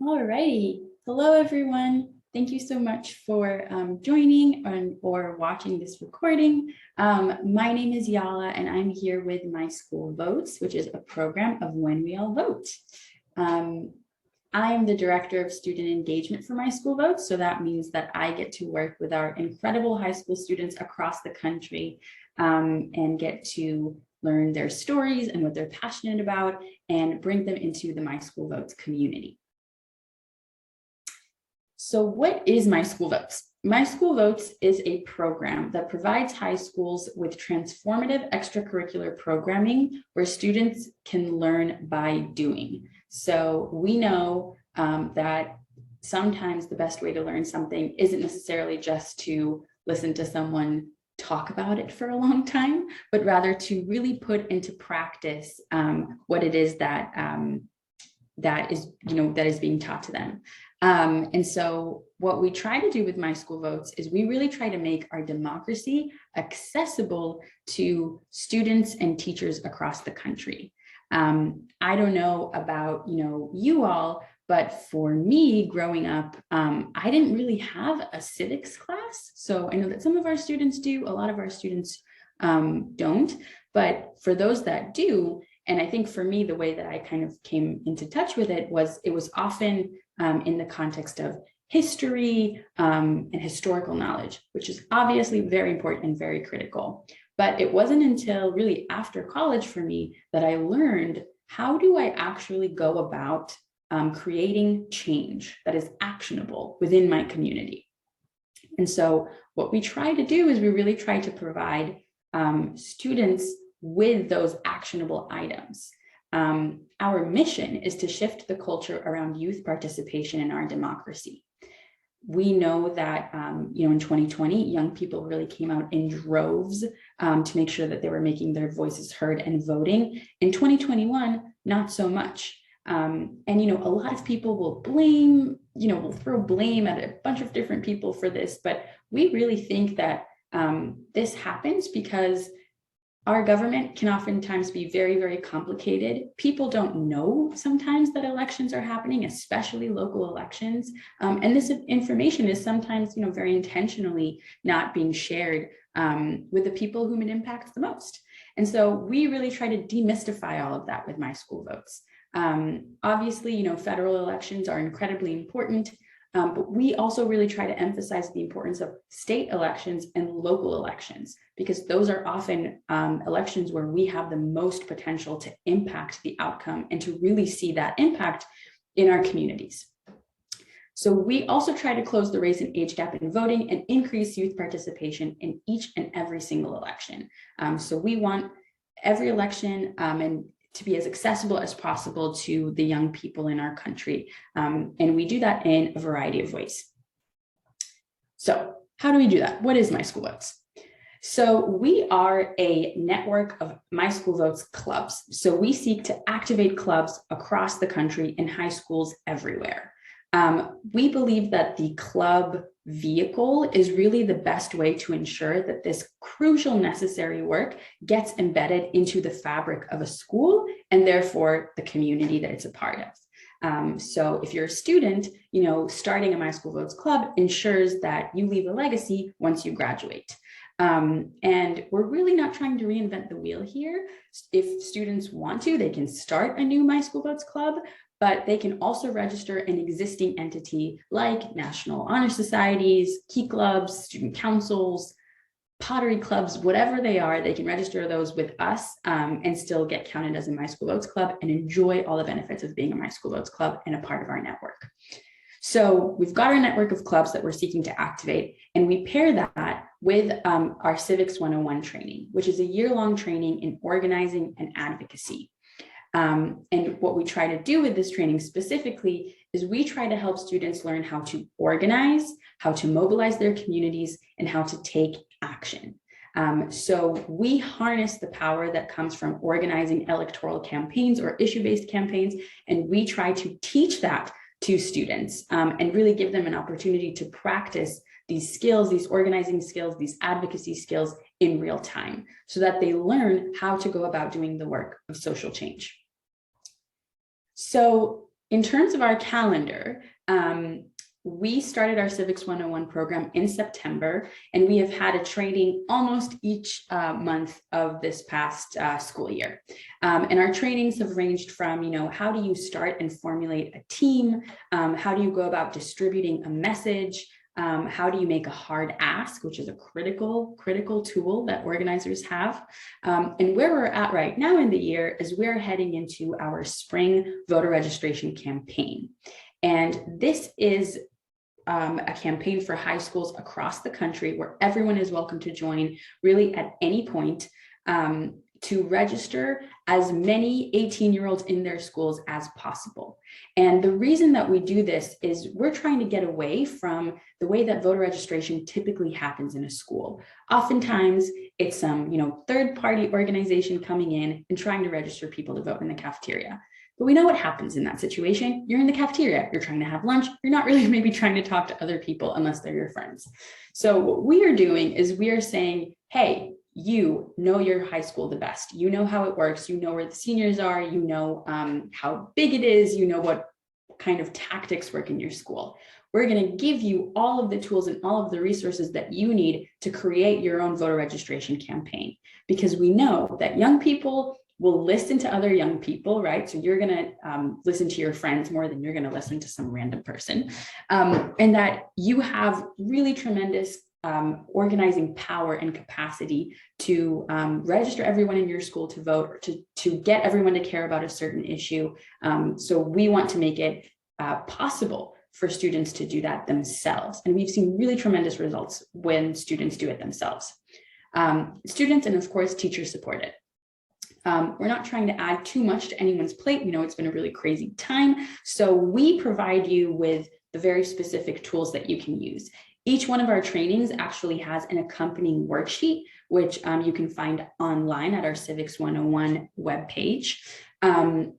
All righty. Hello, everyone. Thank you so much for joining or watching this recording. My name is Yala, and I'm here with My School Votes, which is a program of When We All Vote. I am the Director of Student Engagement for My School Votes, so that means that I get to work with our incredible high school students across the country and get to learn their stories and what they're passionate about and bring them into the My School Votes community. So what is My School Votes? My School Votes is a program that provides high schools with transformative extracurricular programming where students can learn by doing. So we know that sometimes the best way to learn something isn't necessarily just to listen to someone talk about it for a long time, but rather to really put into practice what it is that is being taught to them. And so what we try to do with My School Votes is we really try to make our democracy accessible to students and teachers across the country. I don't know about you all, but for me growing up, I didn't really have a civics class. So I know that some of our students do, a lot of our students don't, but for those that do, and I think for me, the way that I kind of came into touch with it was often in the context of history and historical knowledge, which is obviously very important and very critical. But it wasn't until really after college for me that I learned, how do I actually go about creating change that is actionable within my community? And so what we try to do is we really try to provide students with those actionable items. Our mission is to shift the culture around youth participation in our democracy. We know that in 2020, young people really came out in droves to make sure that they were making their voices heard and voting. In 2021, not so much. And a lot of people will blame, will throw blame at a bunch of different people for this, but we really think that this happens because our government can oftentimes be very, very complicated. People don't know sometimes that elections are happening, especially local elections. And this information is sometimes, very intentionally not being shared with the people whom it impacts the most. And so we really try to demystify all of that with My School Votes. Obviously, federal elections are incredibly important. But we also really try to emphasize the importance of state elections and local elections, because those are often elections where we have the most potential to impact the outcome and to really see that impact in our communities. So we also try to close the race and age gap in voting and increase youth participation in each and every single election. So we want every election and to be as accessible as possible to the young people in our country. And we do that in a variety of ways. So how do we do that? What is My School Votes? So we are a network of My School Votes clubs. So we seek to activate clubs across the country in high schools everywhere. We believe that the club vehicle is really the best way to ensure that this crucial, necessary work gets embedded into the fabric of a school and therefore the community that it's a part of. So if you're a student, starting a My School Votes club ensures that you leave a legacy once you graduate. And we're really not trying to reinvent the wheel here. If students want to, they can start a new My School Votes club, but they can also register an existing entity like National Honor Societies, Key Clubs, student councils, pottery clubs, whatever they are, they can register those with us and still get counted as a My School Votes club and enjoy all the benefits of being a My School Votes club and a part of our network. So we've got our network of clubs that we're seeking to activate, and we pair that with our Civics 101 training, which is a year-long training in organizing and advocacy. And what we try to do with this training specifically is we try to help students learn how to organize, how to mobilize their communities, and how to take action. So we harness the power that comes from organizing electoral campaigns or issue-based campaigns, and we try to teach that to students and really give them an opportunity to practice these skills, these organizing skills, these advocacy skills in real time, so that they learn how to go about doing the work of social change. So In terms of our calendar, we started our Civics 101 program in September, and we have had a training almost each month of this past school year. And our trainings have ranged from, how do you start and formulate a team? How do you go about distributing a message? How do you make a hard ask, which is a critical tool that organizers have? And where we're at right now in the year is we're heading into our spring voter registration campaign. And this is a campaign for high schools across the country where everyone is welcome to join really at any point to register as many 18-year-olds in their schools as possible. And the reason that we do this is we're trying to get away from the way that voter registration typically happens in a school. Oftentimes it's some, third-party organization coming in and trying to register people to vote in the cafeteria. But we know what happens in that situation. You're in the cafeteria, you're trying to have lunch, you're not really maybe trying to talk to other people unless they're your friends. So what we are doing is we are saying, hey, you know your high school the best. You know how it works. You know where the seniors are. You know how big it is. You know what kind of tactics work in your school. We're going to give you all of the tools and all of the resources that you need to create your own voter registration campaign, because we know that young people will listen to other young people, right? So you're going to listen to your friends more than you're going to listen to some random person. And that you have really tremendous organizing power and capacity to register everyone in your school to vote, or to get everyone to care about a certain issue. So we want to make it possible for students to do that themselves. And we've seen really tremendous results when students do it themselves. Students and of course teachers support it. We're not trying to add too much to anyone's plate. We know it's been a really crazy time. So we provide you with the very specific tools that you can use. Each one of our trainings actually has an accompanying worksheet, which you can find online at our Civics 101 webpage. And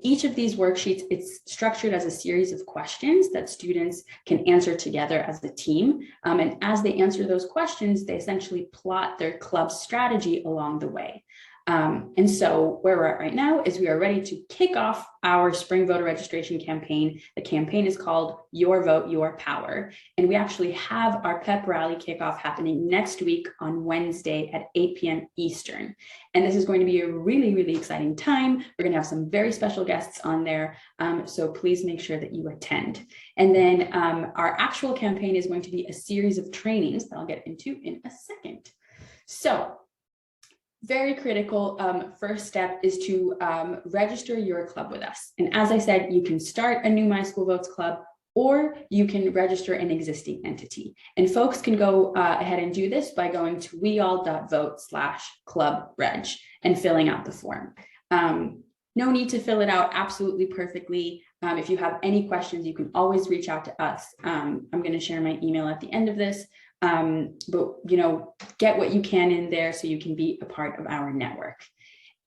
each of these worksheets, it's structured as a series of questions that students can answer together as a team. And as they answer those questions, they essentially plot their club strategy along the way. And so where we're at right now is we are ready to kick off our spring voter registration campaign. The campaign is called Your Vote, Your Power. And we actually have our Pep Rally kickoff happening next week on Wednesday at 8 p.m. Eastern. And this is going to be a really, really exciting time. We're going to have some very special guests on there. So please make sure that you attend. And then our actual campaign is going to be a series of trainings that I'll get into in a second. So very critical first step is to register your club with us. And as I said, you can start a new My School Votes club, or you can register an existing entity. And folks can go ahead and do this by going to weall.vote/clubreg and filling out the form. No need to fill it out absolutely perfectly. If you have any questions, you can always reach out to us. I'm going to share my email at the end of this. But get what you can in there so you can be a part of our network.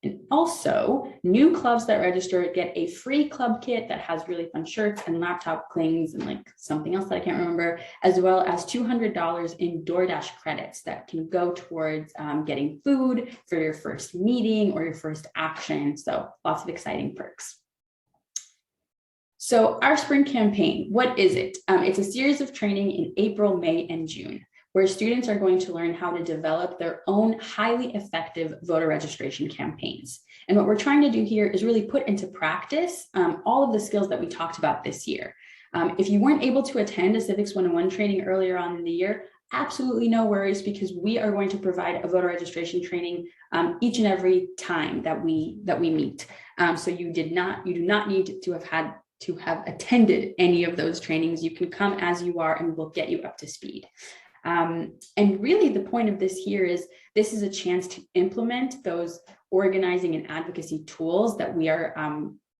And also, new clubs that register get a free club kit that has really fun shirts and laptop clings and like something else that I can't remember, as well as $200 in DoorDash credits that can go towards getting food for your first meeting or your first action. So lots of exciting perks. So our spring campaign, what is it? It's a series of training in April, May, and June, where students are going to learn how to develop their own highly effective voter registration campaigns. And what we're trying to do here is really put into practice all of the skills that we talked about this year. If you weren't able to attend a Civics 101 training earlier on in the year, absolutely no worries, because we are going to provide a voter registration training each and every time that we meet. So you do not need to have attended any of those trainings. You can come as you are and we'll get you up to speed. And really the point of this here is this is a chance to implement those organizing and advocacy tools that we are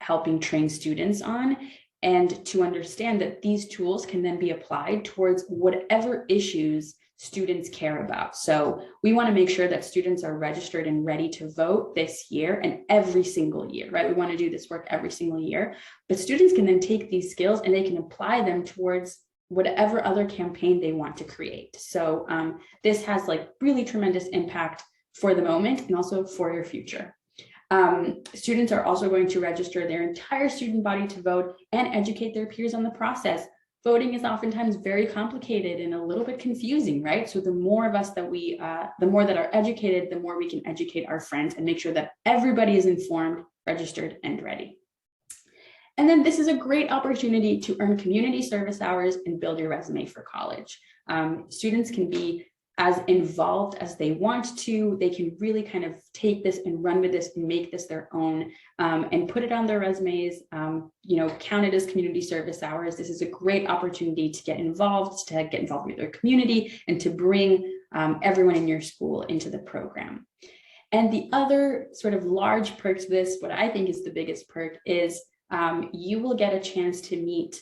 helping train students on, and to understand that these tools can then be applied towards whatever issues students care about. So we want to make sure that students are registered and ready to vote this year and every single year, right? We want to do this work every single year, but students can then take these skills and they can apply them towards whatever other campaign they want to create. So this has like really tremendous impact for the moment and also for your future. Students are also going to register their entire student body to vote and educate their peers on the process. Voting is oftentimes very complicated and a little bit confusing, right? So the more of us that the more that are educated, the more we can educate our friends and make sure that everybody is informed, registered, and ready. And then this is a great opportunity to earn community service hours and build your resume for college. Students can be as involved as they want to. They can really kind of take this and run with this and make this their own, and put it on their resumes, count it as community service hours. This is a great opportunity to get involved with their community and to bring everyone in your school into the program. And the other sort of large perk to this, what I think is the biggest perk, is you will get a chance to meet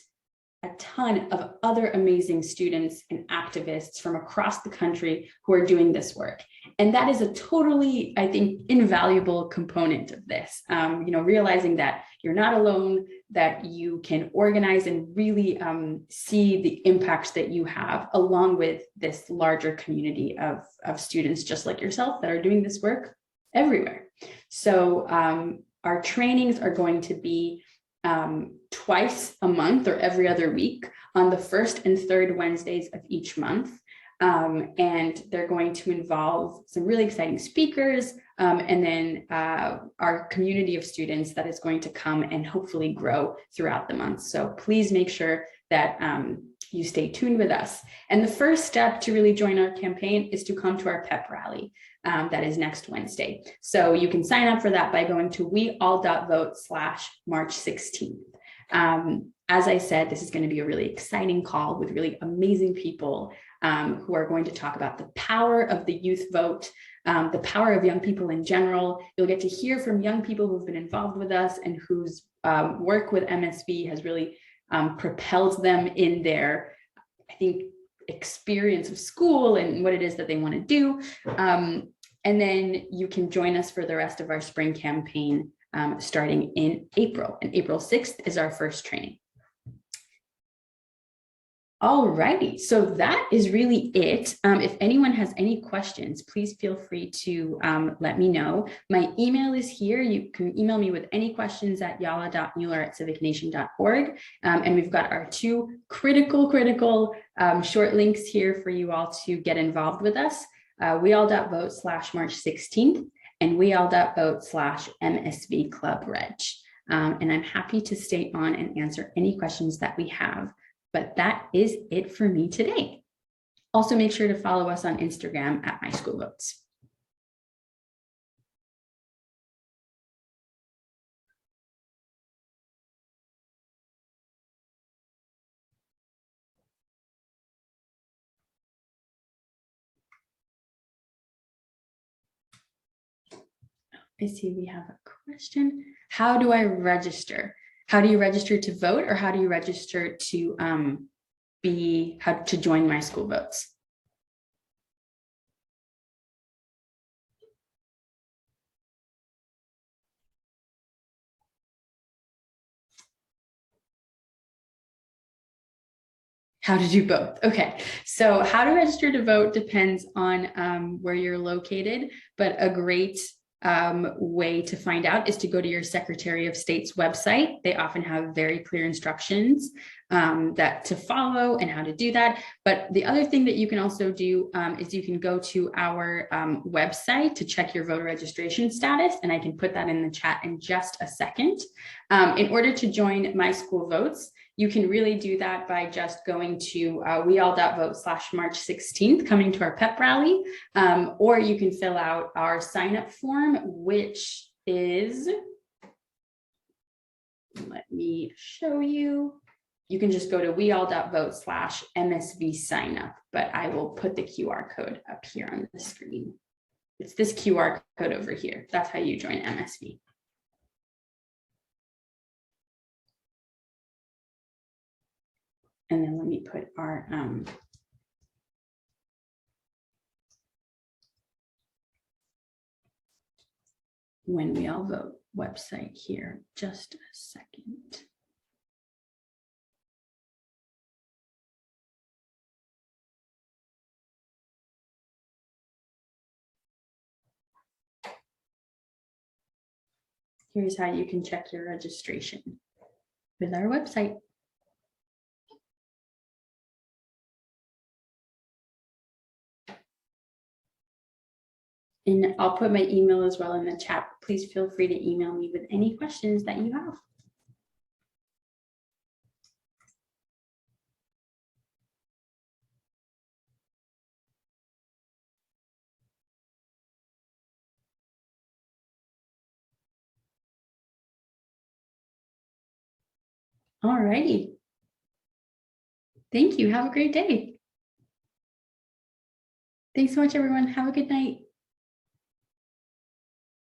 a ton of other amazing students and activists from across the country who are doing this work. And that is a totally, I think, invaluable component of this, realizing that you're not alone, that you can organize and really see the impacts that you have along with this larger community of students just like yourself that are doing this work everywhere. So our trainings are going to be twice a month or every other week on the first and third Wednesdays of each month. And they're going to involve some really exciting speakers, and then our community of students that is going to come and hopefully grow throughout the month. So please make sure that you stay tuned with us. And the first step to really join our campaign is to come to our Pep Rally. That is next Wednesday. So you can sign up for that by going to weall.vote/March 16th. As I said, this is going to be a really exciting call with really amazing people who are going to talk about the power of the youth vote, the power of young people in general. You'll get to hear from young people who've been involved with us and whose work with MSV has really propelled them in their, I think, experience of school and what it is that they want to do. And then you can join us for the rest of our spring campaign starting in April. And April 6th is our first training. All righty, so that is really it. If anyone has any questions, please feel free to let me know. My email is here. You can email me with any questions at yala.mueller@civicnation.org. And we've got our two critical short links here for you all to get involved with us. weall.vote/March 16th and weall.vote/MSV Club Reg. And I'm happy to stay on and answer any questions that we have. But that is it for me today. Also, make sure to follow us on Instagram at My School Votes. I see we have a question. How do I register? How do you register to vote, or how do you register to join My School Votes? How to do both. Okay, so how to register to vote depends on where you're located, but a great way to find out is to go to your Secretary of State's website. They often have very clear instructions that to follow and how to do that. But the other thing that you can also do is you can go to our website to check your voter registration status, and I can put that in the chat in just a second. In order to join My School Votes, you can really do that by just going to weall.vote/March 16th, coming to our Pep Rally, or you can fill out our sign-up form, which is, let me show you. You can just go to weall.vote/MSV sign-up, but I will put the QR code up here on the screen. It's this QR code over here. That's how you join MSV. And then let me put our When We All Vote website here, just a second. here's how you can check your registration with our website. And I'll put my email as well in the chat. Please feel free to email me with any questions that you have. All righty. Thank you. Have a great day. Thanks so much, everyone. Have a good night.